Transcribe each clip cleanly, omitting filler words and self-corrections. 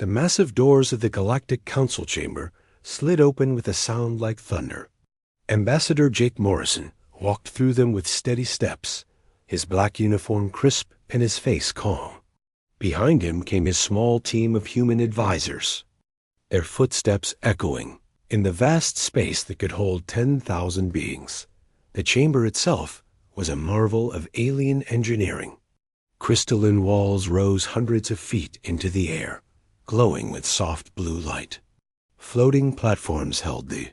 The massive doors of the Galactic Council chamber slid open with a sound like thunder. Ambassador Jake Morrison walked through them with steady steps, his black uniform crisp and his face calm. Behind him came his small team of human advisors, their footsteps echoing in the vast space that could hold 10,000 beings. The chamber itself was a marvel of alien engineering. Crystalline walls rose hundreds of feet into the air, glowing with soft blue light. Floating platforms held the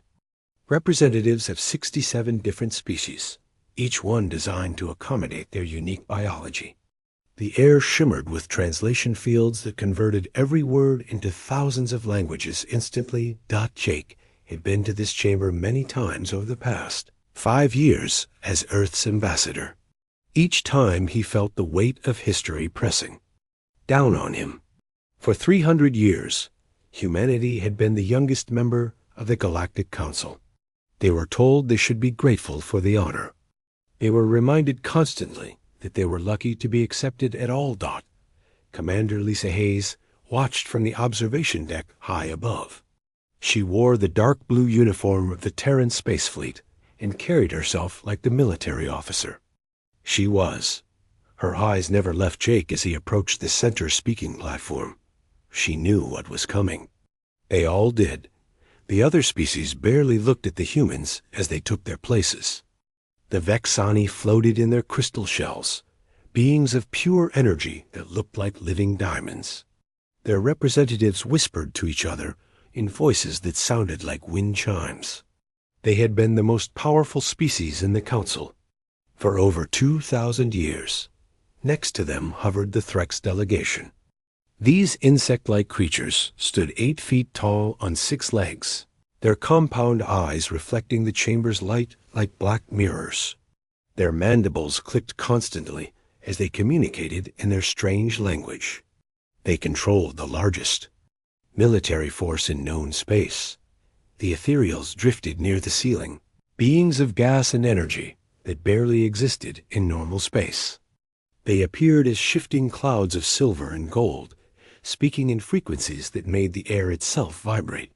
representatives of 67 different species, each one designed to accommodate their unique biology. The air shimmered with translation fields that converted every word into thousands of languages instantly. Jake had been to this chamber many times over the past 5 years as Earth's ambassador. Each time he felt the weight of history pressing down on him. For 300 years, humanity had been the youngest member of the Galactic Council. They were told they should be grateful for the honor. They were reminded constantly that they were lucky to be accepted at all. Commander Lisa Hayes watched from the observation deck high above. She wore the dark blue uniform of the Terran Space Fleet and carried herself like the military officer she was. Her eyes never left Jake as he approached the center speaking platform. She knew what was coming. They all did. The other species barely looked at the humans as they took their places. The Vexani floated in their crystal shells, beings of pure energy that looked like living diamonds. Their representatives whispered to each other in voices that sounded like wind chimes. They had been the most powerful species in the Council for over 2,000 years. Next to them hovered the Threx delegation. These insect-like creatures stood 8 feet tall on 6 legs, their compound eyes reflecting the chamber's light like black mirrors. Their mandibles clicked constantly as they communicated in their strange language. They controlled the largest military force in known space. The ethereals drifted near the ceiling, beings of gas and energy that barely existed in normal space. They appeared as shifting clouds of silver and gold, speaking in frequencies that made the air itself vibrate.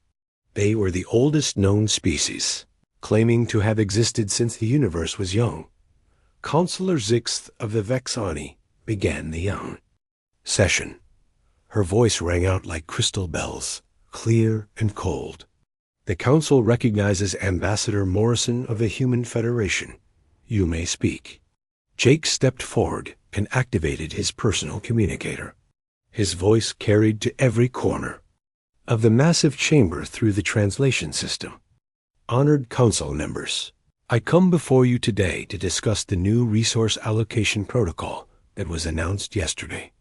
They were the oldest known species, claiming to have existed since the universe was young. Counselor Zixth of the Vexani began the young session. Her voice rang out like crystal bells, clear and cold. The Council recognizes Ambassador Morrison of the Human Federation. You may speak. Jake stepped forward and activated his personal communicator. His voice carried to every corner of the massive chamber through the translation system. Honored Council members, I come before you today to discuss the new resource allocation protocol that was announced yesterday.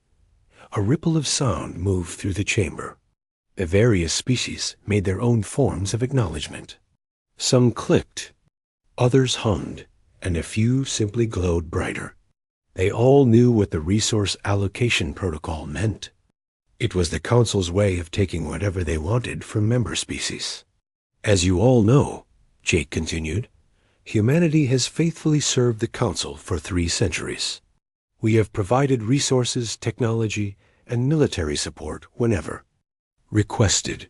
A ripple of sound moved through the chamber. The various species made their own forms of acknowledgement. Some clicked, others hummed, and a few simply glowed brighter. They all knew what the resource allocation protocol meant. It was the Council's way of taking whatever they wanted from member species. As you all know, Jake continued, humanity has faithfully served the Council for 3 centuries. We have provided resources, technology, and military support whenever requested.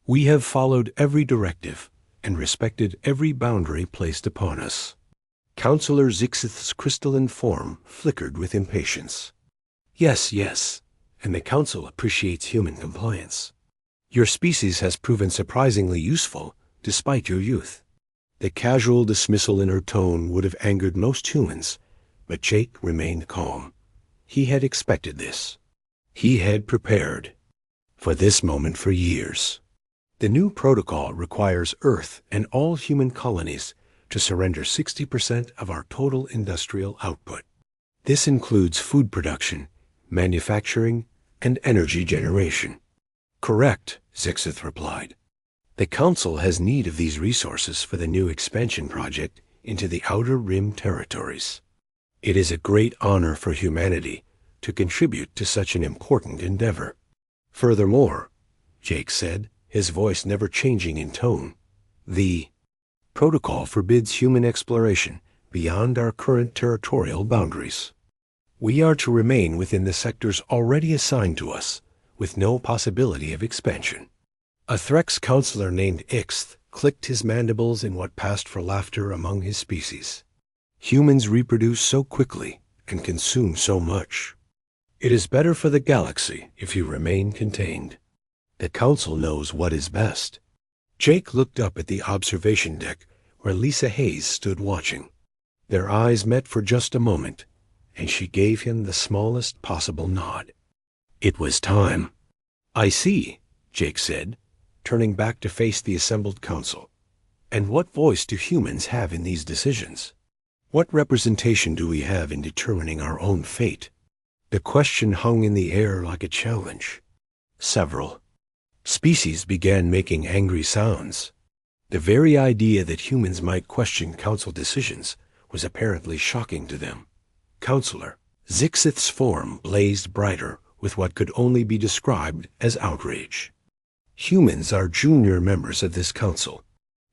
We have followed every directive and respected every boundary placed upon us. Counselor Zixith's crystalline form flickered with impatience. Yes, yes, and the Council appreciates human compliance. Your species has proven surprisingly useful, despite your youth. The casual dismissal in her tone would have angered most humans, but Jake remained calm. He had expected this. He had prepared for this moment for years. The new protocol requires Earth and all human colonies to surrender 60% of our total industrial output. This includes food production, manufacturing, and energy generation. Correct, Zixith replied. The Council has need of these resources for the new expansion project into the Outer Rim territories. It is a great honor for humanity to contribute to such an important endeavor. Furthermore, Jake said, his voice never changing in tone, the protocol forbids human exploration beyond our current territorial boundaries. We are to remain within the sectors already assigned to us, with no possibility of expansion. A Threx counselor named Ixth clicked his mandibles in what passed for laughter among his species. Humans reproduce so quickly and consume so much. It is better for the galaxy if you remain contained. The Council knows what is best. Jake looked up at the observation deck where Lisa Hayes stood watching. Their eyes met for just a moment, and she gave him the smallest possible nod. It was time. "I see," Jake said, turning back to face the assembled council. "And what voice do humans have in these decisions? What representation do we have in determining our own fate?" The question hung in the air like a challenge. Several species began making angry sounds. The very idea that humans might question council decisions was apparently shocking to them. Counselor Zixith's form blazed brighter with what could only be described as outrage. "Humans are junior members of this council.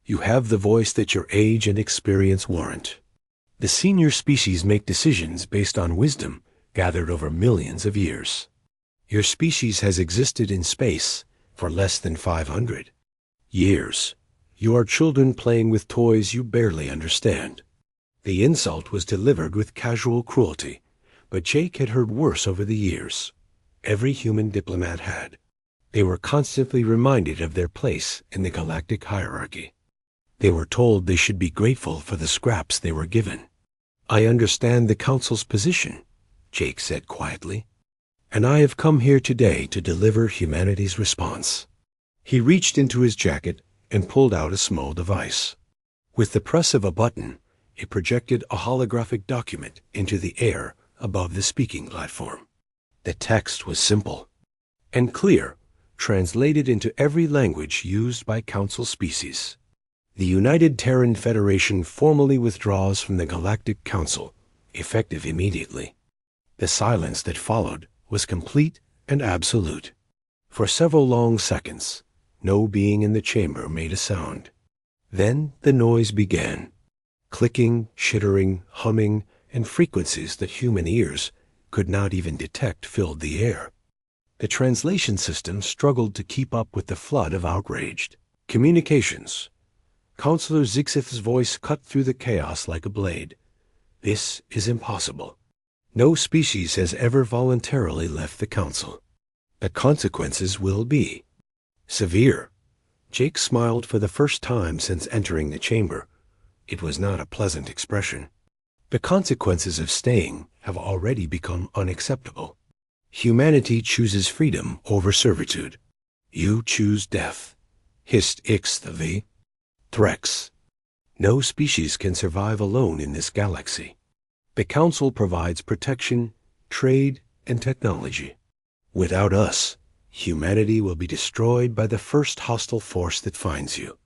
You have the voice that your age and experience warrant. The senior species make decisions based on wisdom gathered over millions of years. Your species has existed in space for less than 500 years. You are children playing with toys you barely understand." The insult was delivered with casual cruelty, but Jake had heard worse over the years. Every human diplomat had. They were constantly reminded of their place in the galactic hierarchy. They were told they should be grateful for the scraps they were given. "I understand the Council's position," Jake said quietly, "and I have come here today to deliver humanity's response." He reached into his jacket and pulled out a small device. With the press of a button, it projected a holographic document into the air above the speaking platform. The text was simple and clear, translated into every language used by Council species. "The United Terran Federation formally withdraws from the Galactic Council, effective immediately." The silence that followed was complete and absolute. For several long seconds, no being in the chamber made a sound. Then the noise began. Clicking, chittering, humming, and frequencies that human ears could not even detect filled the air. The translation system struggled to keep up with the flood of outraged communications. Counselor Zixith's voice cut through the chaos like a blade. "This is impossible. No species has ever voluntarily left the Council. The consequences will be severe." Jake smiled for the first time since entering the chamber. It was not a pleasant expression. "The consequences of staying have already become unacceptable. Humanity chooses freedom over servitude. You choose death," hissed Ixth of the Threx. "No species can survive alone in this galaxy. The Council provides protection, trade, and technology. Without us, humanity will be destroyed by the first hostile force that finds you."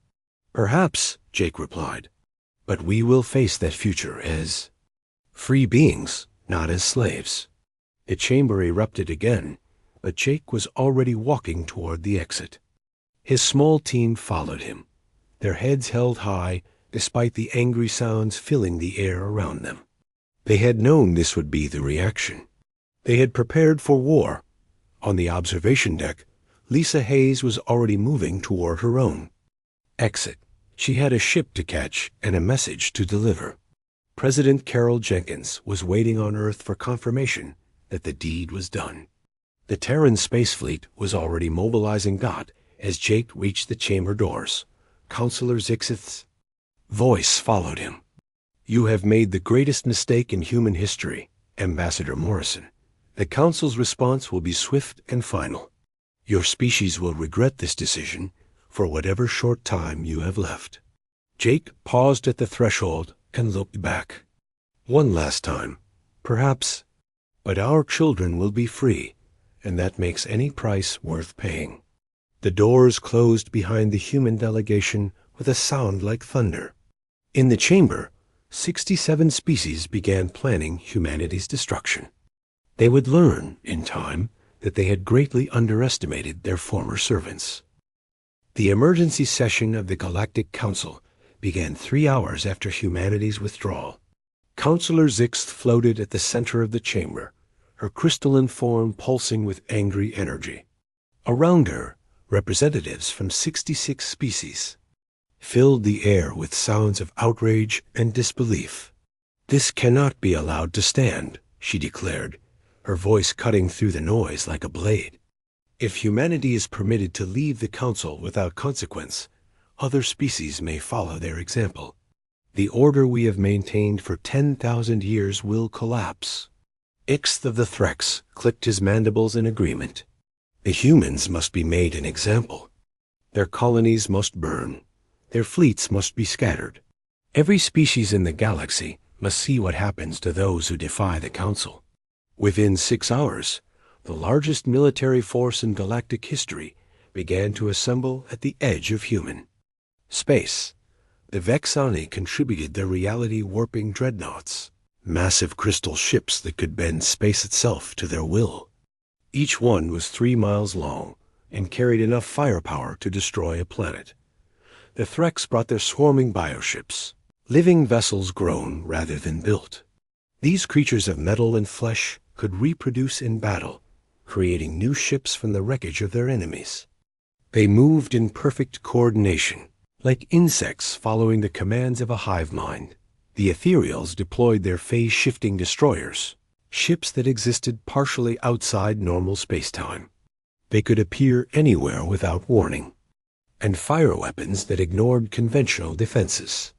"Perhaps," Jake replied, "but we will face that future as free beings, not as slaves." The chamber erupted again, but Jake was already walking toward the exit. His small team followed him, their heads held high despite the angry sounds filling the air around them. They had known this would be the reaction. They had prepared for war. On the observation deck, Lisa Hayes was already moving toward her own exit. She had a ship to catch and a message to deliver. President Carol Jenkins was waiting on Earth for confirmation that the deed was done. The Terran space fleet was already mobilizing GOT as Jake reached the chamber doors. Counselor Zixith's voice followed him. "You have made the greatest mistake in human history, Ambassador Morrison. The Council's response will be swift and final. Your species will regret this decision for whatever short time you have left." Jake paused at the threshold and looked back. "One last time, perhaps, but our children will be free, and that makes any price worth paying." The doors closed behind the human delegation with a sound like thunder. In the chamber, 67 species began planning humanity's destruction. They would learn, in time, that they had greatly underestimated their former servants. The emergency session of the Galactic Council began 3 hours after humanity's withdrawal. Counselor Zixth floated at the center of the chamber, her crystalline form pulsing with angry energy. Around her, representatives from 66 species filled the air with sounds of outrage and disbelief. "This cannot be allowed to stand," she declared, her voice cutting through the noise like a blade. "If humanity is permitted to leave the Council without consequence, other species may follow their example. The order we have maintained for 10,000 years will collapse." Ixth of the Threx clicked his mandibles in agreement. The humans must be made an example. Their colonies must burn. Their fleets must be scattered. Every species in the galaxy must see what happens to those who defy the Council. Within 6 hours, the largest military force in galactic history began to assemble at the edge of human space. The Vexani contributed their reality-warping dreadnoughts, massive crystal ships that could bend space itself to their will. Each one was 3 miles long and carried enough firepower to destroy a planet. The Threx brought their swarming bioships, living vessels grown rather than built. These creatures of metal and flesh could reproduce in battle, creating new ships from the wreckage of their enemies. They moved in perfect coordination, like insects following the commands of a hive mind. The ethereals deployed their phase-shifting destroyers, ships that existed partially outside normal spacetime. They could appear anywhere without warning, and fire weapons that ignored conventional defenses.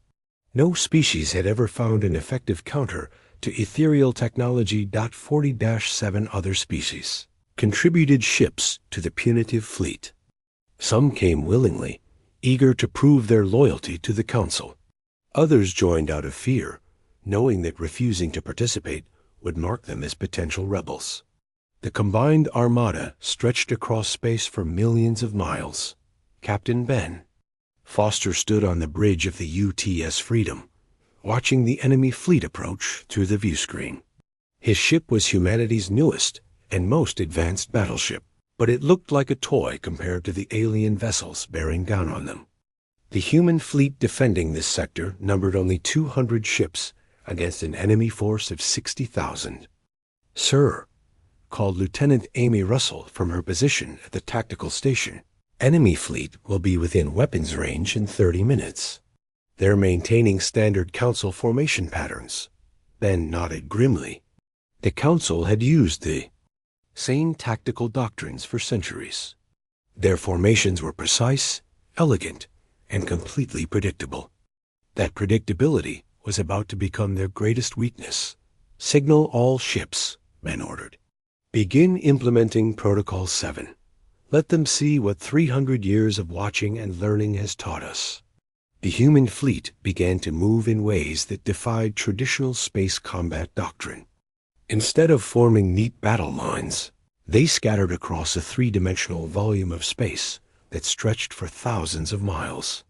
No species had ever found an effective counter to ethereal technology. 40-7 other species contributed ships to the punitive fleet. Some came willingly, eager to prove their loyalty to the Council. Others joined out of fear, knowing that refusing to participate would mark them as potential rebels. The combined armada stretched across space for millions of miles. Captain Ben Foster stood on the bridge of the UTS Freedom, watching the enemy fleet approach through the viewscreen. His ship was humanity's newest and most advanced battleship, but it looked like a toy compared to the alien vessels bearing down on them. The human fleet defending this sector numbered only 200 ships against an enemy force of 60,000. "Sir," called Lieutenant Amy Russell from her position at the tactical station, "enemy fleet will be within weapons range in 30 minutes. They're maintaining standard Council formation patterns." Ben nodded grimly. The Council had used the same tactical doctrines for centuries. Their formations were precise, elegant, and completely predictable. That predictability was about to become their greatest weakness. "Signal all ships," Ben ordered. "Begin implementing Protocol 7. Let them see what 300 years of watching and learning has taught us." The human fleet began to move in ways that defied traditional space combat doctrine. Instead of forming neat battle lines, they scattered across a 3-dimensional volume of space that stretched for thousands of miles.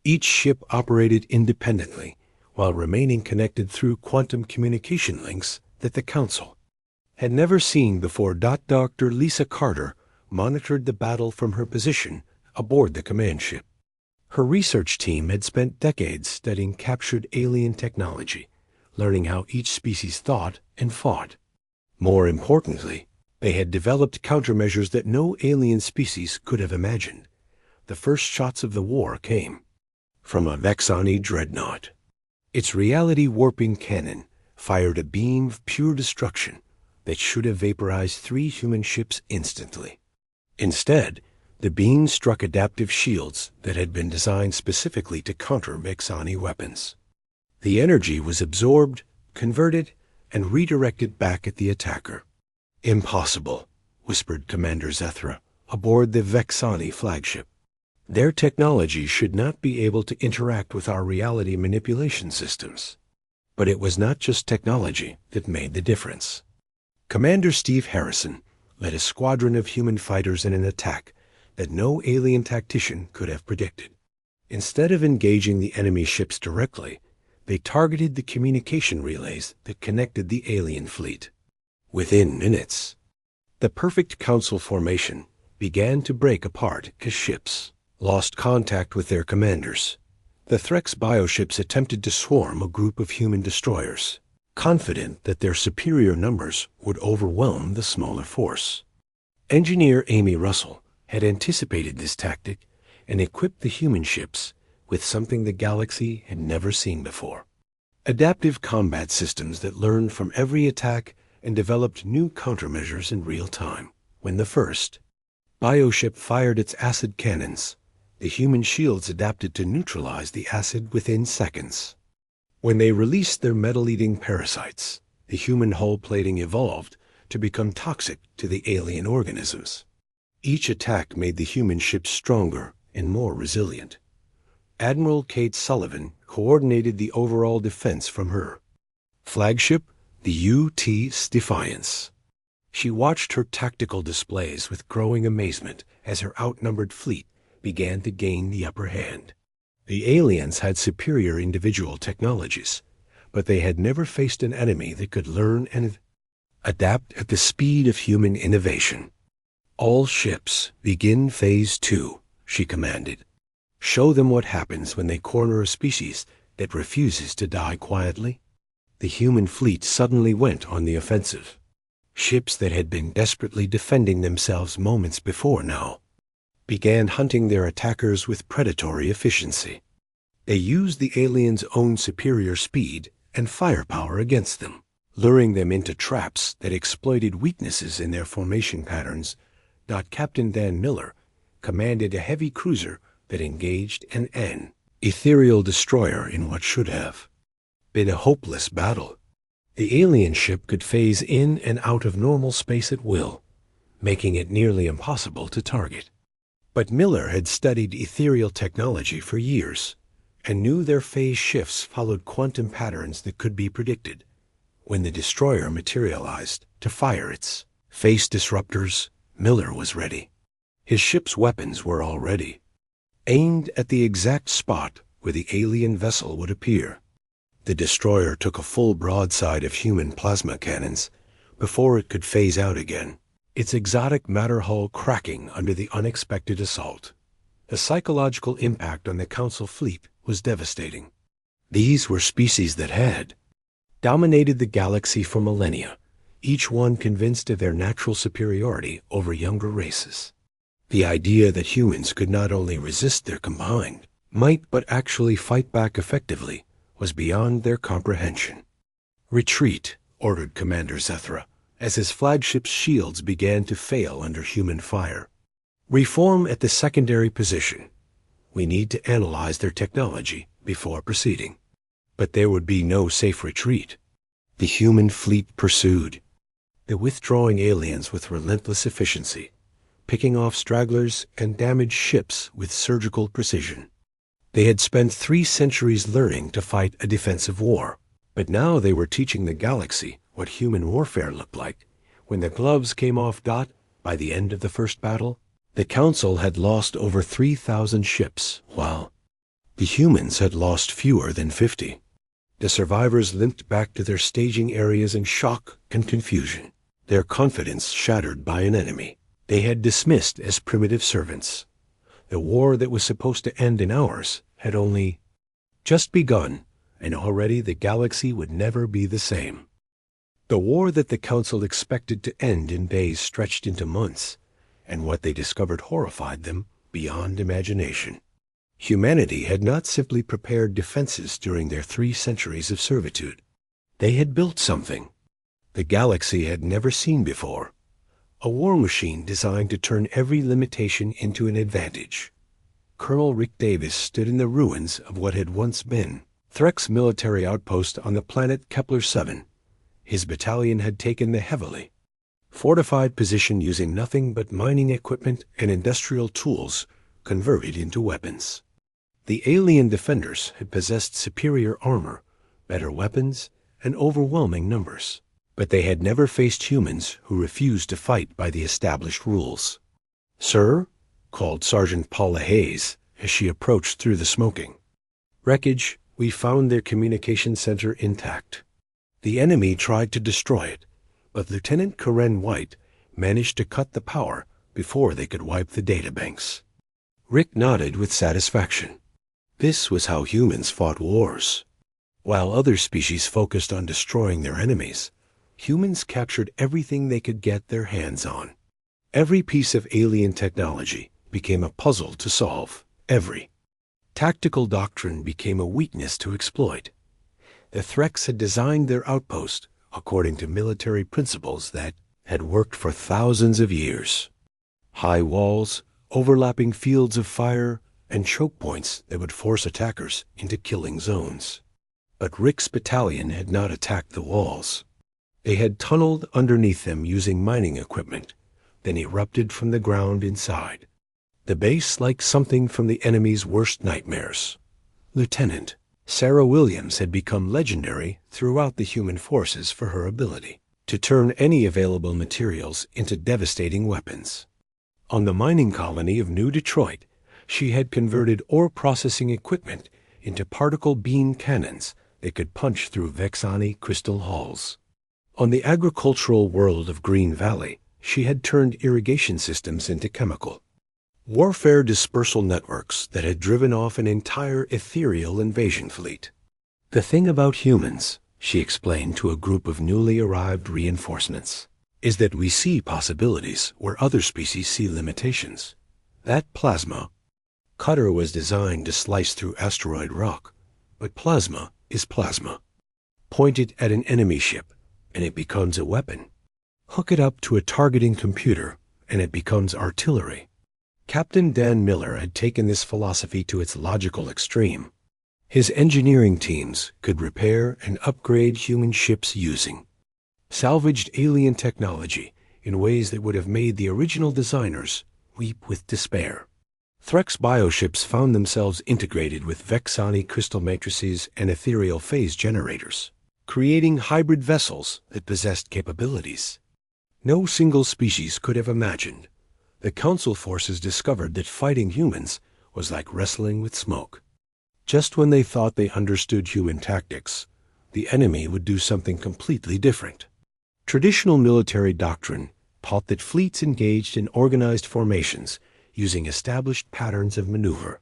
Each ship operated independently, while remaining connected through quantum communication links that the Council had never seen before. Dr. Lisa Carter monitored the battle from her position aboard the command ship. Her research team had spent decades studying captured alien technology, learning how each species thought and fought. More importantly, they had developed countermeasures that no alien species could have imagined. The first shots of the war came from a Vexani dreadnought. Its reality-warping cannon fired a beam of pure destruction that should have vaporized 3 human ships instantly. Instead, the beam struck adaptive shields that had been designed specifically to counter Vexani weapons. The energy was absorbed, converted, and redirected back at the attacker. "Impossible," whispered Commander Zethra aboard the Vexani flagship. "Their technology should not be able to interact with our reality manipulation systems." But it was not just technology that made the difference. Commander Steve Harrison led a squadron of human fighters in an attack that no alien tactician could have predicted. Instead of engaging the enemy ships directly, they targeted the communication relays that connected the alien fleet. Within minutes, the perfect Council formation began to break apart as ships lost contact with their commanders. The Threx bioships attempted to swarm a group of human destroyers, confident that their superior numbers would overwhelm the smaller force. Engineer Amy Russell had anticipated this tactic and equipped the human ships with something the galaxy had never seen before. Adaptive combat systems that learned from every attack and developed new countermeasures in real time. When the first bioship fired its acid cannons, the human shields adapted to neutralize the acid within seconds. When they released their metal-eating parasites, the human hull plating evolved to become toxic to the alien organisms. Each attack made the human ships stronger and more resilient. Admiral Kate Sullivan coordinated the overall defense from her flagship, the UT Defiance. She watched her tactical displays with growing amazement as her outnumbered fleet began to gain the upper hand. The aliens had superior individual technologies, but they had never faced an enemy that could learn and adapt at the speed of human innovation. "All ships, begin Phase 2, she commanded. "Show them what happens when they corner a species that refuses to die quietly." The human fleet suddenly went on the offensive. Ships that had been desperately defending themselves moments before now began hunting their attackers with predatory efficiency. They used the aliens' own superior speed and firepower against them, luring them into traps that exploited weaknesses in their formation patterns. Captain Dan Miller commanded a heavy cruiser that engaged an ethereal destroyer in what should have been a hopeless battle. The alien ship could phase in and out of normal space at will, making it nearly impossible to target. But Miller had studied ethereal technology for years and knew their phase shifts followed quantum patterns that could be predicted. When the destroyer materialized to fire its phase disruptors, Miller was ready. His ship's weapons were all ready, aimed at the exact spot where the alien vessel would appear. The destroyer took a full broadside of human plasma cannons before it could phase out again, its exotic matter hull cracking under the unexpected assault. The psychological impact on the Council fleet was devastating. These were species that had dominated the galaxy for millennia, each one convinced of their natural superiority over younger races. The idea that humans could not only resist their combined might but actually fight back effectively was beyond their comprehension. "Retreat," ordered Commander Zethra, as his flagship's shields began to fail under human fire. "Reform at the secondary position. We need to analyze their technology before proceeding." But there would be no safe retreat. The human fleet pursued the withdrawing aliens with relentless efficiency, picking off stragglers and damaged ships with surgical precision. They had spent 3 centuries learning to fight a defensive war, but now they were teaching the galaxy what human warfare looked like. When the gloves came off, by the end of the first battle, the Council had lost over 3,000 ships, while the humans had lost fewer than 50. The survivors limped back to their staging areas in shock and confusion, their confidence shattered by an enemy they had dismissed as primitive servants. The war that was supposed to end in hours had only just begun, and already the galaxy would never be the same. The war that the Council expected to end in days stretched into months, and what they discovered horrified them beyond imagination. Humanity had not simply prepared defenses during their 3 centuries of servitude. They had built something the galaxy had never seen before, a war machine designed to turn every limitation into an advantage. Colonel Rick Davis stood in the ruins of what had once been Threk's military outpost on the planet Kepler-7. His battalion had taken the heavily fortified position using nothing but mining equipment and industrial tools converted into weapons. The alien defenders had possessed superior armor, better weapons, and overwhelming numbers, but they had never faced humans who refused to fight by the established rules. "Sir," called Sergeant Paula Hayes as she approached through the smoking wreckage, "we found their communication center intact. The enemy tried to destroy it, but Lieutenant Karen White managed to cut the power before they could wipe the databanks." Rick nodded with satisfaction. This was how humans fought wars. While other species focused on destroying their enemies, humans captured everything they could get their hands on. Every piece of alien technology became a puzzle to solve. Every tactical doctrine became a weakness to exploit. The Threks had designed their outpost according to military principles that had worked for thousands of years. High walls, overlapping fields of fire, and choke points that would force attackers into killing zones. But Rick's battalion had not attacked the walls. They had tunneled underneath them using mining equipment, then erupted from the ground inside. The base like something from the enemy's worst nightmares. Lieutenant Sarah Williams had become legendary throughout the human forces for her ability to turn any available materials into devastating weapons. On the mining colony of New Detroit, she had converted ore processing equipment into particle beam cannons that could punch through Vexani crystal halls. On the agricultural world of Green Valley, she had turned irrigation systems into chemical warfare dispersal networks that had driven off an entire ethereal invasion fleet. The thing about humans, she explained to a group of newly arrived reinforcements, is that we see possibilities where other species see limitations. That plasma, Cutter was designed to slice through asteroid rock, but plasma is plasma. Point it at an enemy ship, and it becomes a weapon. Hook it up to a targeting computer, and it becomes artillery. Captain Dan Miller had taken this philosophy to its logical extreme. His engineering teams could repair and upgrade human ships using salvaged alien technology in ways that would have made the original designers weep with despair. Threx bioships found themselves integrated with Vexani crystal matrices and ethereal phase generators, creating hybrid vessels that possessed capabilities no single species could have imagined. The Council forces discovered that fighting humans was like wrestling with smoke. Just when they thought they understood human tactics, the enemy would do something completely different. Traditional military doctrine taught that fleets engaged in organized formations using established patterns of maneuver.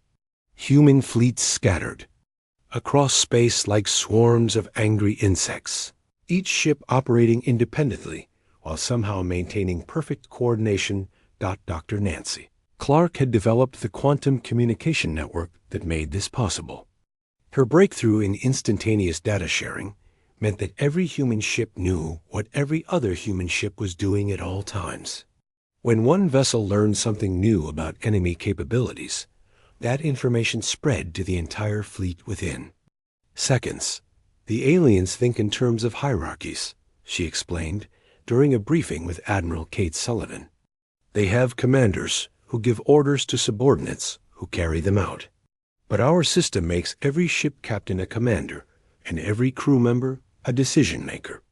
Human fleets scattered across space like swarms of angry insects, each ship operating independently while somehow maintaining perfect coordination. Dr. Nancy Clark had developed the quantum communication network that made this possible. Her breakthrough in instantaneous data sharing meant that every human ship knew what every other human ship was doing at all times. When one vessel learned something new about enemy capabilities, that information spread to the entire fleet within seconds. The aliens think in terms of hierarchies, she explained during a briefing with Admiral Kate Sullivan. They have commanders who give orders to subordinates who carry them out. But our system makes every ship captain a commander and every crew member a decision maker.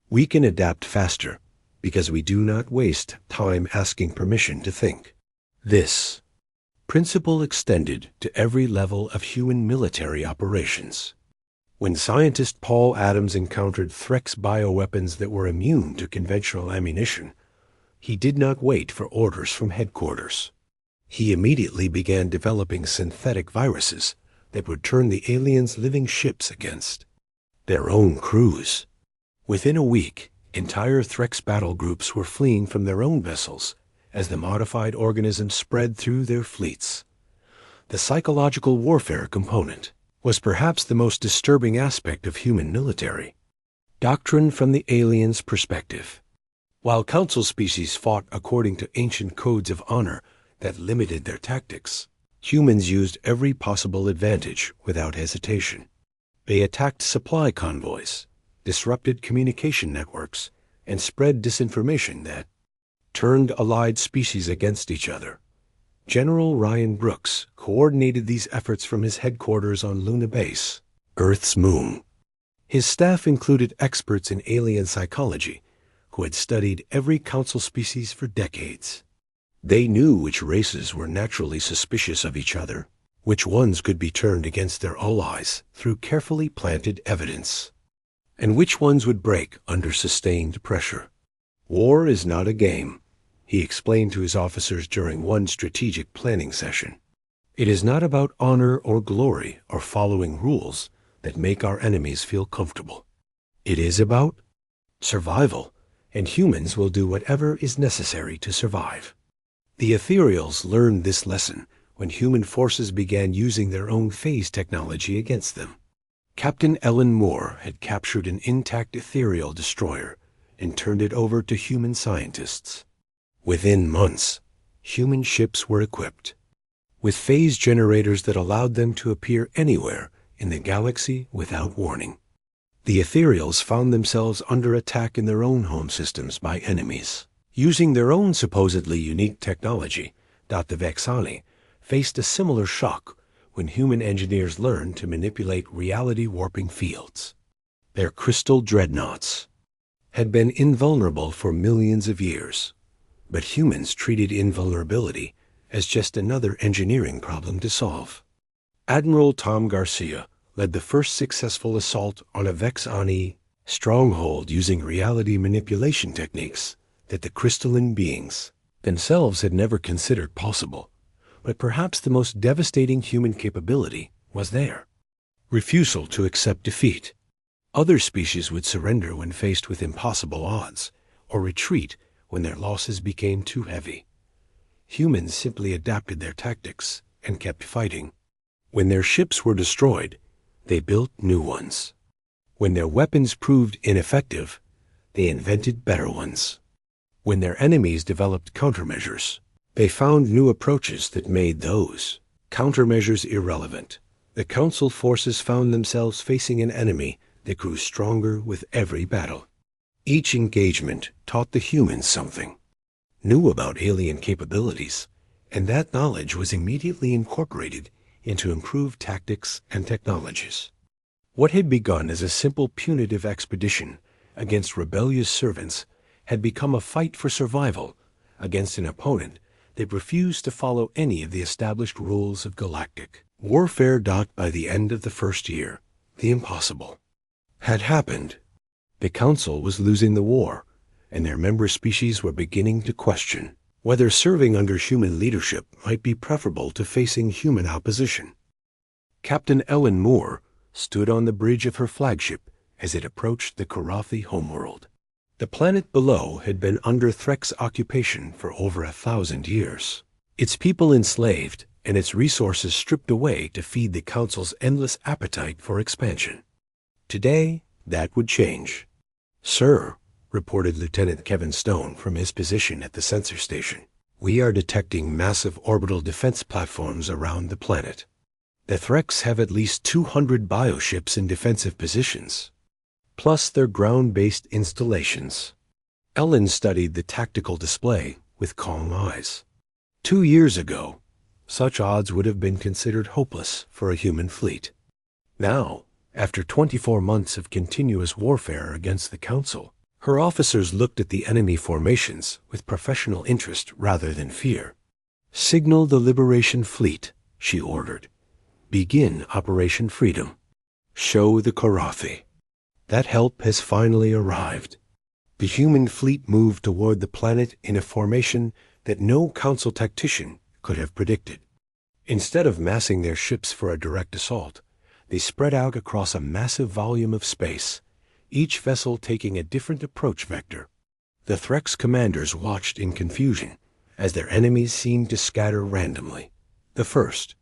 We can adapt faster because we do not waste time asking permission to think. This principle extended to every level of human military operations. When scientist Paul Adams encountered Threx bioweapons that were immune to conventional ammunition, he did not wait for orders from headquarters. He immediately began developing synthetic viruses that would turn the aliens' living ships against their own crews. Within a week, entire Threx battle groups were fleeing from their own vessels as the modified organisms spread through their fleets. The psychological warfare component was perhaps the most disturbing aspect of human military doctrine from the aliens' perspective. While Council species fought according to ancient codes of honor that limited their tactics, humans used every possible advantage without hesitation. They attacked supply convoys, disrupted communication networks, and spread disinformation that turned allied species against each other. General Ryan Brooks coordinated these efforts from his headquarters on Luna Base, Earth's moon. His staff included experts in alien psychology who had studied every Council species for decades. They knew which races were naturally suspicious of each other, which ones could be turned against their allies through carefully planted evidence, and which ones would break under sustained pressure. War is not a game, he explained to his officers during one strategic planning session. It is not about honor or glory or following rules that make our enemies feel comfortable. It is about survival and humans will do whatever is necessary to survive. The Ethereals learned this lesson when human forces began using their own phase technology against them. Captain Ellen Moore had captured an intact ethereal destroyer and turned it over to human scientists. Within months, human ships were equipped with phase generators that allowed them to appear anywhere in the galaxy without warning. The Ethereals found themselves under attack in their own home systems by enemies. Using their own supposedly unique technology, the Vexani faced a similar shock when human engineers learned to manipulate reality-warping fields. Their crystal dreadnoughts had been invulnerable for millions of years, but humans treated invulnerability as just another engineering problem to solve. Admiral Tom Garcia led the first successful assault on a Vexani stronghold using reality manipulation techniques that the crystalline beings themselves had never considered possible. But perhaps the most devastating human capability was there: refusal to accept defeat. Other species would surrender when faced with impossible odds, or retreat when their losses became too heavy. Humans simply adapted their tactics and kept fighting. When their ships were destroyed, they built new ones. When their weapons proved ineffective, they invented better ones. When their enemies developed countermeasures, they found new approaches that made those countermeasures irrelevant. The Council forces found themselves facing an enemy that grew stronger with every battle. Each engagement taught the humans something new about alien capabilities, and that knowledge was immediately incorporated into improved tactics and technologies. What had begun as a simple punitive expedition against rebellious servants had become a fight for survival against an opponent that refused to follow any of the established rules of galactic warfare. By the end of the first year, the impossible had happened. The Council was losing the war, and their member species were beginning to question whether serving under human leadership might be preferable to facing human opposition. Captain Ellen Moore stood on the bridge of her flagship as it approached the Karathi homeworld. The planet below had been under Threk's occupation for over 1,000 years, its people enslaved and its resources stripped away to feed the Council's endless appetite for expansion. Today, that would change. "Sir," reported Lieutenant Kevin Stone from his position at the sensor station, "we are detecting massive orbital defense platforms around the planet. The Threks have at least 200 bioships in defensive positions, plus their ground-based installations." Ellen studied the tactical display with calm eyes. 2 years ago, such odds would have been considered hopeless for a human fleet. Now, after 24 months of continuous warfare against the Council, her officers looked at the enemy formations with professional interest rather than fear. "Signal the Liberation Fleet," she ordered. "Begin Operation Freedom. Show the Karathi that help has finally arrived." The human fleet moved toward the planet in a formation that no Council tactician could have predicted. Instead of massing their ships for a direct assault, they spread out across a massive volume of space, each vessel taking a different approach vector. The Threk's commanders watched in confusion as their enemies seemed to scatter randomly. The first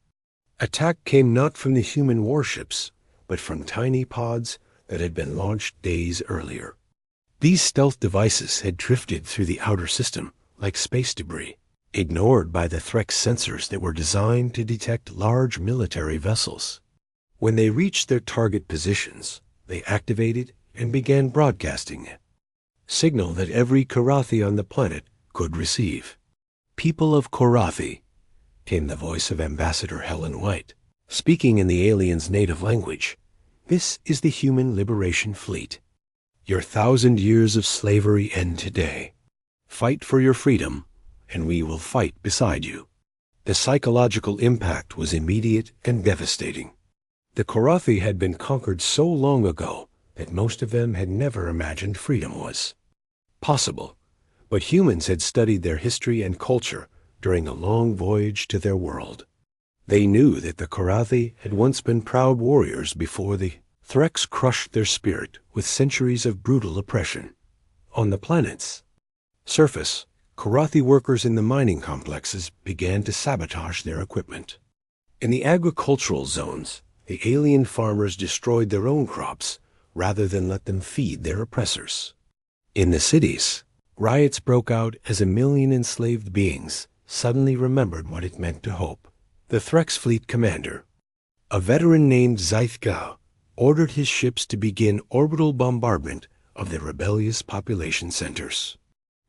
attack came not from the human warships, but from tiny pods that had been launched days earlier. These stealth devices had drifted through the outer system like space debris, ignored by the Threk's sensors that were designed to detect large military vessels. When they reached their target positions, they activated and began broadcasting a signal that every Karathi on the planet could receive. "People of Karathi," came the voice of Ambassador Helen White, speaking in the aliens' native language, "this is the Human Liberation Fleet. Your 1,000 years of slavery end today. Fight for your freedom, and we will fight beside you." The psychological impact was immediate and devastating. The Karathi had been conquered so long ago that most of them had never imagined freedom was possible. But humans had studied their history and culture during a long voyage to their world. They knew that the Karathi had once been proud warriors before the Threks crushed their spirit with centuries of brutal oppression. On the planet's surface, Karathi workers in the mining complexes began to sabotage their equipment. In the agricultural zones, the alien farmers destroyed their own crops rather than let them feed their oppressors. In the cities, riots broke out as a million enslaved beings suddenly remembered what it meant to hope. The Threx fleet commander, a veteran named Zythka, ordered his ships to begin orbital bombardment of the rebellious population centers.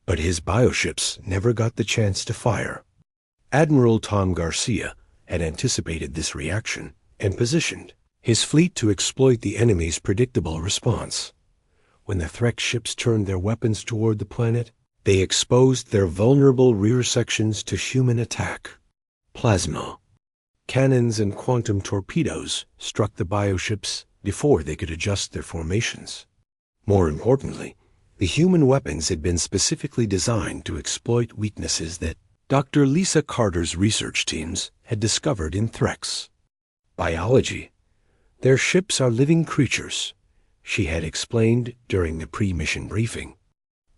But his bioships never got the chance to fire. Admiral Tom Garcia had anticipated this reaction and positioned his fleet to exploit the enemy's predictable response. When the Threx ships turned their weapons toward the planet, they exposed their vulnerable rear sections to human attack. Plasma, cannons, and quantum torpedoes struck the bioships before they could adjust their formations. More importantly, the human weapons had been specifically designed to exploit weaknesses that Dr. Lisa Carter's research teams had discovered in Threx. Biology. Their ships are living creatures, she had explained during the pre-mission briefing.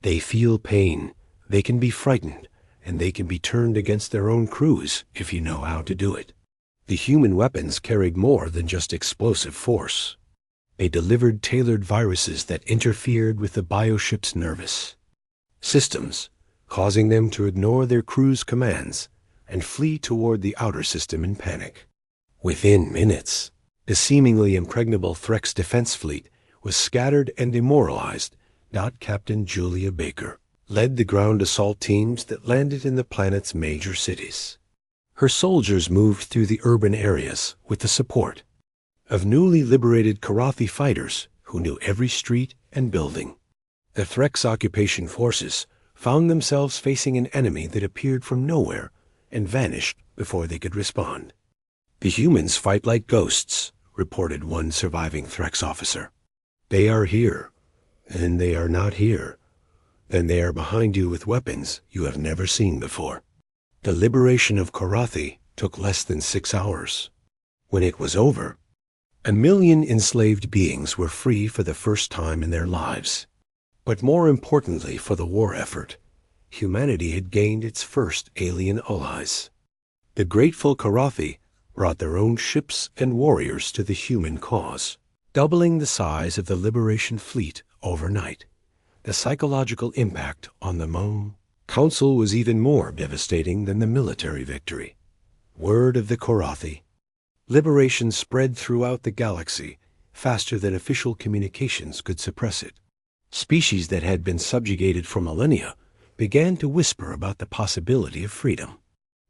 They feel pain, they can be frightened, and they can be turned against their own crews if you know how to do it. The human weapons carried more than just explosive force. They delivered tailored viruses that interfered with the bioship's nervous systems, causing them to ignore their crew's commands and flee toward the outer system in panic. Within minutes, the seemingly impregnable Threx defense fleet was scattered and demoralized. Captain Julia Baker led the ground assault teams that landed in the planet's major cities. Her soldiers moved through the urban areas with the support of newly liberated Karathi fighters who knew every street and building. The Threx occupation forces found themselves facing an enemy that appeared from nowhere and vanished before they could respond. "The humans fight like ghosts," reported one surviving Threx officer. "They are here, and they are not here. Then they are behind you with weapons you have never seen before." The liberation of Karathi took less than 6 hours. When it was over, 1 million enslaved beings were free for the first time in their lives. But more importantly for the war effort, humanity had gained its first alien allies. The grateful Karathi brought their own ships and warriors to the human cause, doubling the size of the Liberation Fleet overnight. The psychological impact on the Mon Council was even more devastating than the military victory. Word of the Karathi liberation spread throughout the galaxy faster than official communications could suppress it. Species that had been subjugated for millennia began to whisper about the possibility of freedom.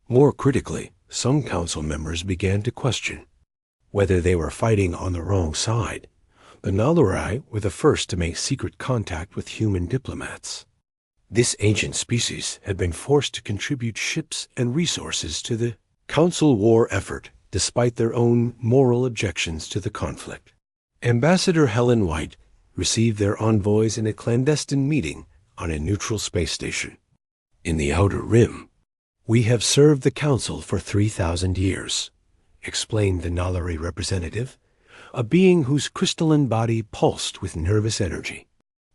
More critically, some council members began to question whether they were fighting on the wrong side. The Nalarai were the first to make secret contact with human diplomats. This ancient species had been forced to contribute ships and resources to the Council war effort, despite their own moral objections to the conflict. Ambassador Helen White received their envoys in a clandestine meeting on a neutral space station. "In the Outer Rim, we have served the Council for 3,000 years, explained the Nalari representative, a being whose crystalline body pulsed with nervous energy.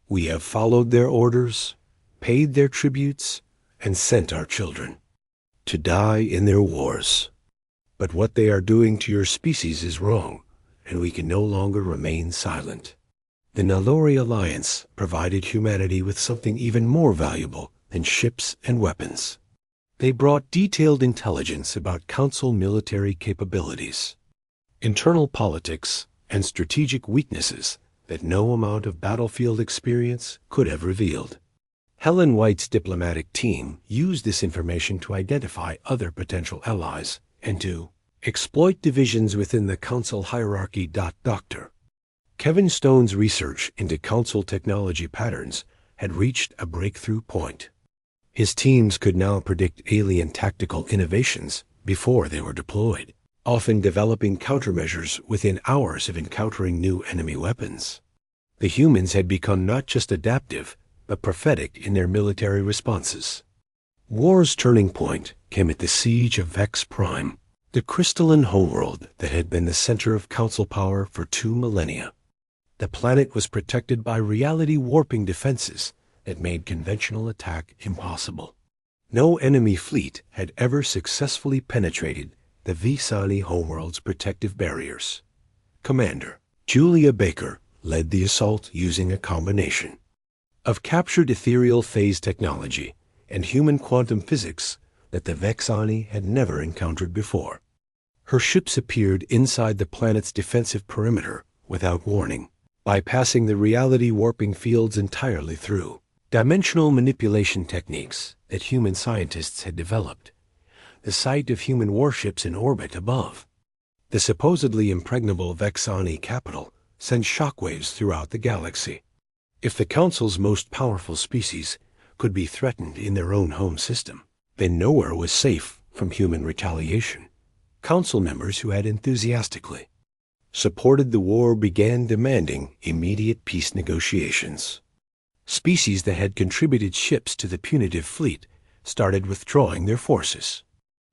"We have followed their orders, paid their tributes, and sent our children to die in their wars. But what they are doing to your species is wrong, and we can no longer remain silent." The Nalori Alliance provided humanity with something even more valuable than ships and weapons. They brought detailed intelligence about Council military capabilities, internal politics, and strategic weaknesses that no amount of battlefield experience could have revealed. Helen White's diplomatic team used this information to identify other potential allies and to exploit divisions within the Council hierarchy. Dr. Kevin Stone's research into Council technology patterns had reached a breakthrough point. His teams could now predict alien tactical innovations before they were deployed, often developing countermeasures within hours of encountering new enemy weapons. The humans had become not just adaptive, but prophetic in their military responses. War's turning point came at the siege of Vex Prime, the crystalline homeworld that had been the center of Council power for 2 millennia. The planet was protected by reality-warping defenses that made conventional attack impossible. No enemy fleet had ever successfully penetrated the Vexani homeworld's protective barriers. Commander Julia Baker led the assault using a combination of captured ethereal phase technology and human quantum physics that the Vexani had never encountered before. Her ships appeared inside the planet's defensive perimeter without warning, bypassing the reality warping fields entirely through dimensional manipulation techniques that human scientists had developed. The sight of human warships in orbit above the supposedly impregnable Vexani capital sent shockwaves throughout the galaxy. If the Council's most powerful species could be threatened in their own home system, then nowhere was safe from human retaliation. Council members who had enthusiastically supported the war began demanding immediate peace negotiations. Species that had contributed ships to the punitive fleet started withdrawing their forces.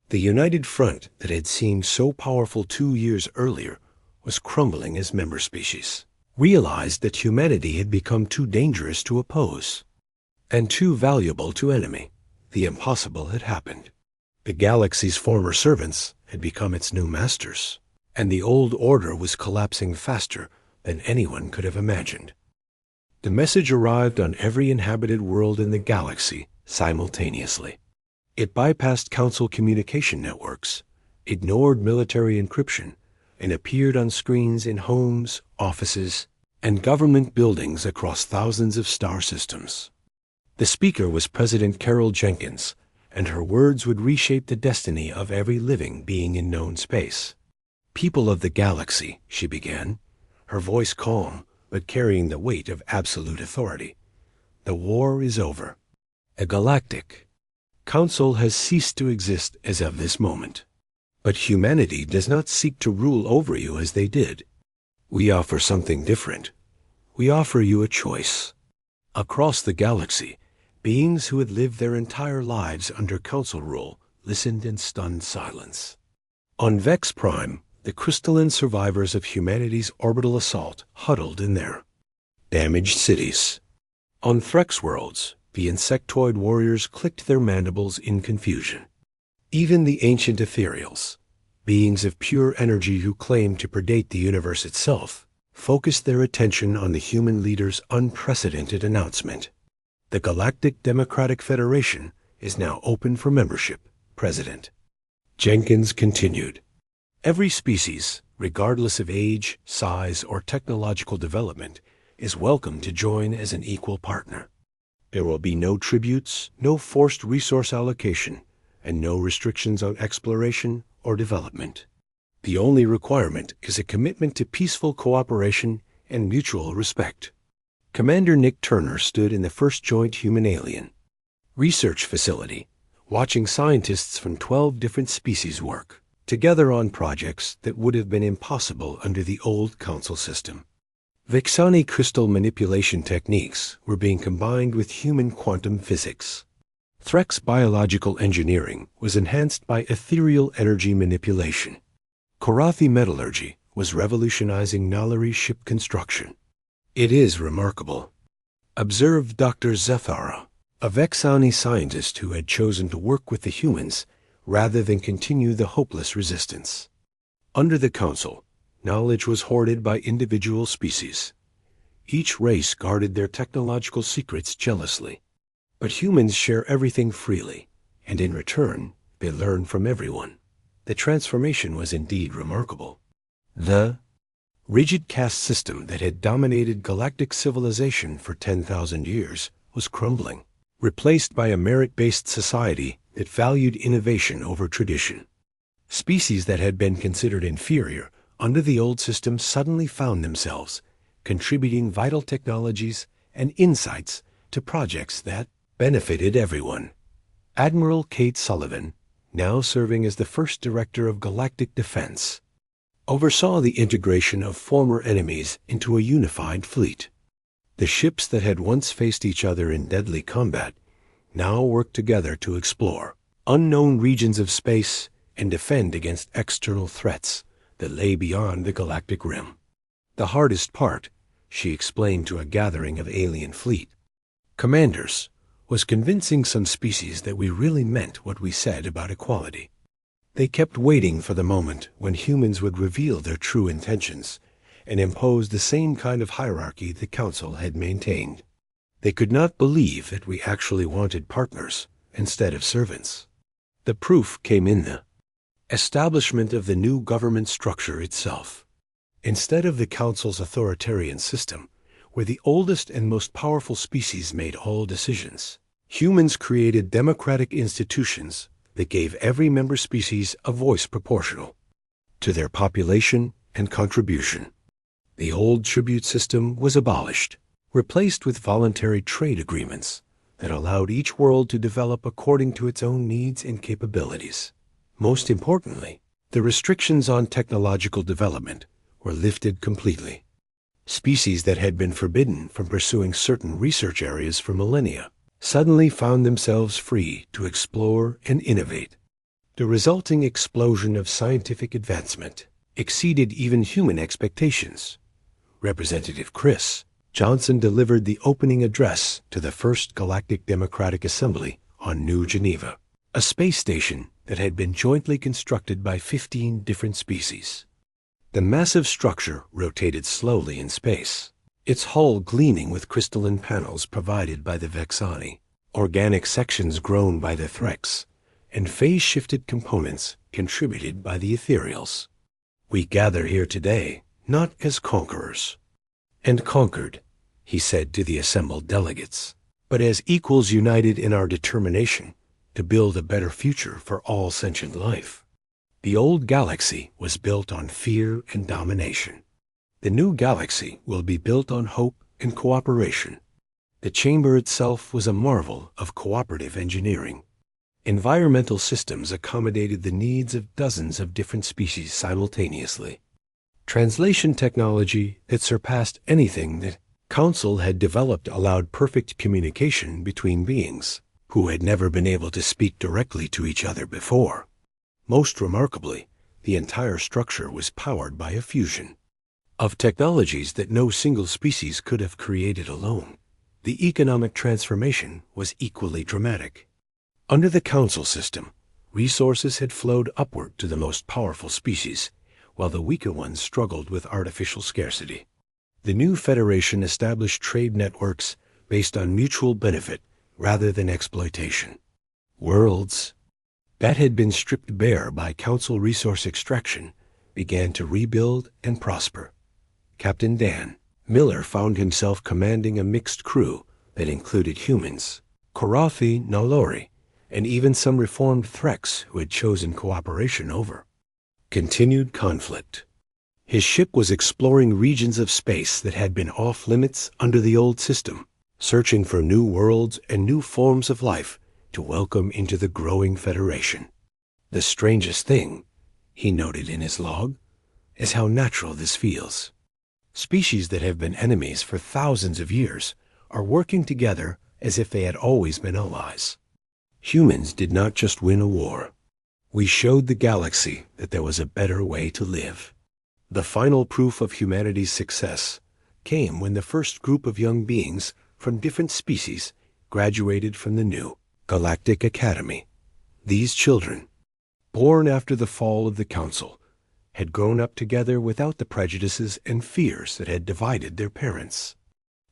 The united front that had seemed so powerful 2 years earlier was crumbling as member species realized that humanity had become too dangerous to oppose and too valuable to enemy. The impossible had happened. The galaxy's former servants had become its new masters, and the old order was collapsing faster than anyone could have imagined. The message arrived on every inhabited world in the galaxy simultaneously. It bypassed Council communication networks, ignored military encryption, and appeared on screens in homes, offices, and government buildings across thousands of star systems. The speaker was President Carol Jenkins, and her words would reshape the destiny of every living being in known space. "People of the galaxy," she began, her voice calm but carrying the weight of absolute authority. "The war is over. A galactic council has ceased to exist as of this moment. But humanity does not seek to rule over you as they did. We offer something different. We offer you a choice." Across the galaxy, beings who had lived their entire lives under council rule listened in stunned silence. On SciFiPrime, the crystalline survivors of humanity's orbital assault huddled in their damaged cities. On Threx worlds, the insectoid warriors clicked their mandibles in confusion. Even the ancient ethereals, beings of pure energy who claimed to predate the universe itself, focused their attention on the human leader's unprecedented announcement. "The Galactic Democratic Federation is now open for membership, President." Jenkins continued. "Every species, regardless of age, size, or technological development, is welcome to join as an equal partner. There will be no tributes, no forced resource allocation, and no restrictions on exploration or development. The only requirement is a commitment to peaceful cooperation and mutual respect." Commander Nick Turner stood in the first joint human-alien research facility, watching scientists from 12 different species work together on projects that would have been impossible under the old council system. Vexani crystal manipulation techniques were being combined with human quantum physics. Threx biological engineering was enhanced by ethereal energy manipulation. Korathi metallurgy was revolutionizing Nalari ship construction. "It is remarkable," observed Dr. Zethara, a Vexani scientist who had chosen to work with the humans rather than continue the hopeless resistance. Under the Council, knowledge was hoarded by individual species. Each race guarded their technological secrets jealously. But humans share everything freely, and in return, they learn from everyone. The transformation was indeed remarkable. The rigid caste system that had dominated galactic civilization for 10,000 years was crumbling, replaced by a merit-based society that valued innovation over tradition. Species that had been considered inferior under the old system suddenly found themselves contributing vital technologies and insights to projects that benefited everyone. Admiral Kate Sullivan, now serving as the first director of Galactic Defense, oversaw the integration of former enemies into a unified fleet. The ships that had once faced each other in deadly combat now worked together to explore unknown regions of space and defend against external threats that lay beyond the galactic rim. The hardest part, she explained to a gathering of alien fleet, Commanders, was convincing some species that we really meant what we said about equality. They kept waiting for the moment when humans would reveal their true intentions and impose the same kind of hierarchy the Council had maintained. They could not believe that we actually wanted partners instead of servants. The proof came in the establishment of the new government structure itself. Instead of the Council's authoritarian system, where the oldest and most powerful species made all decisions, humans created democratic institutions that gave every member species a voice proportional to their population and contribution. The old tribute system was abolished, replaced with voluntary trade agreements that allowed each world to develop according to its own needs and capabilities. Most importantly, the restrictions on technological development were lifted completely. Species that had been forbidden from pursuing certain research areas for millennia suddenly found themselves free to explore and innovate. The resulting explosion of scientific advancement exceeded even human expectations. Representative Chris Johnson delivered the opening address to the First Galactic Democratic Assembly on New Geneva, a space station that had been jointly constructed by 15 different species. The massive structure rotated slowly in space, its hull gleaming with crystalline panels provided by the Vexani, organic sections grown by the Threx, and phase-shifted components contributed by the Ethereals. We gather here today not as conquerors and conquered, he said to the assembled delegates, but as equals united in our determination to build a better future for all sentient life. The old galaxy was built on fear and domination. The new galaxy will be built on hope and cooperation. The chamber itself was a marvel of cooperative engineering. Environmental systems accommodated the needs of dozens of different species simultaneously. Translation technology that surpassed anything that Council had developed allowed perfect communication between beings who had never been able to speak directly to each other before. Most remarkably, the entire structure was powered by a fusion of technologies that no single species could have created alone. The economic transformation was equally dramatic. Under the Council system, resources had flowed upward to the most powerful species, while the weaker ones struggled with artificial scarcity. The new Federation established trade networks based on mutual benefit rather than exploitation. Worlds that had been stripped bare by Council resource extraction began to rebuild and prosper. Captain Dan Miller found himself commanding a mixed crew that included humans, Korathi Nalori, and even some reformed Threx who had chosen cooperation over continued conflict. His ship was exploring regions of space that had been off-limits under the old system, searching for new worlds and new forms of life to welcome into the growing Federation. The strangest thing, he noted in his log, is how natural this feels. Species that have been enemies for thousands of years are working together as if they had always been allies. Humans did not just win a war. We showed the galaxy that there was a better way to live. The final proof of humanity's success came when the first group of young beings from different species graduated from the new Galactic Academy. These children, born after the fall of the Council, had grown up together without the prejudices and fears that had divided their parents.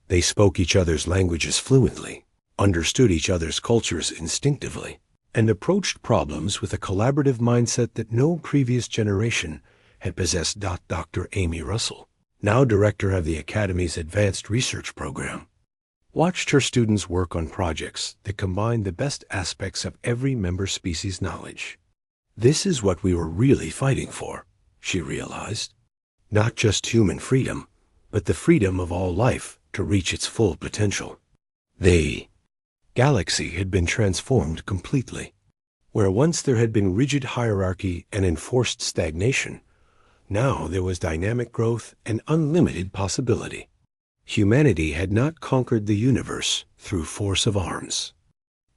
They spoke each other's languages fluently, understood each other's cultures instinctively, and approached problems with a collaborative mindset that no previous generation had possessed. Dr. Amy Russell, now director of the Academy's Advanced Research Program, watched her students work on projects that combined the best aspects of every member species' knowledge. This is what we were really fighting for, she realized. Not just human freedom, but the freedom of all life to reach its full potential. The galaxy had been transformed completely. Where once there had been rigid hierarchy and enforced stagnation, now there was dynamic growth and unlimited possibility. Humanity had not conquered the universe through force of arms.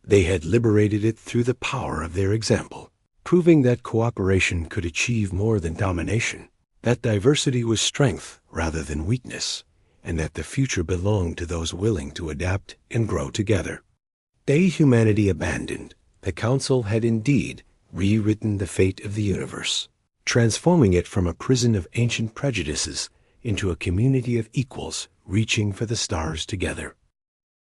They had liberated it through the power of their example, proving that cooperation could achieve more than domination, that diversity was strength rather than weakness, and that the future belonged to those willing to adapt and grow together. Day humanity abandoned, the Council had indeed rewritten the fate of the universe, transforming it from a prison of ancient prejudices into a community of equals reaching for the stars together.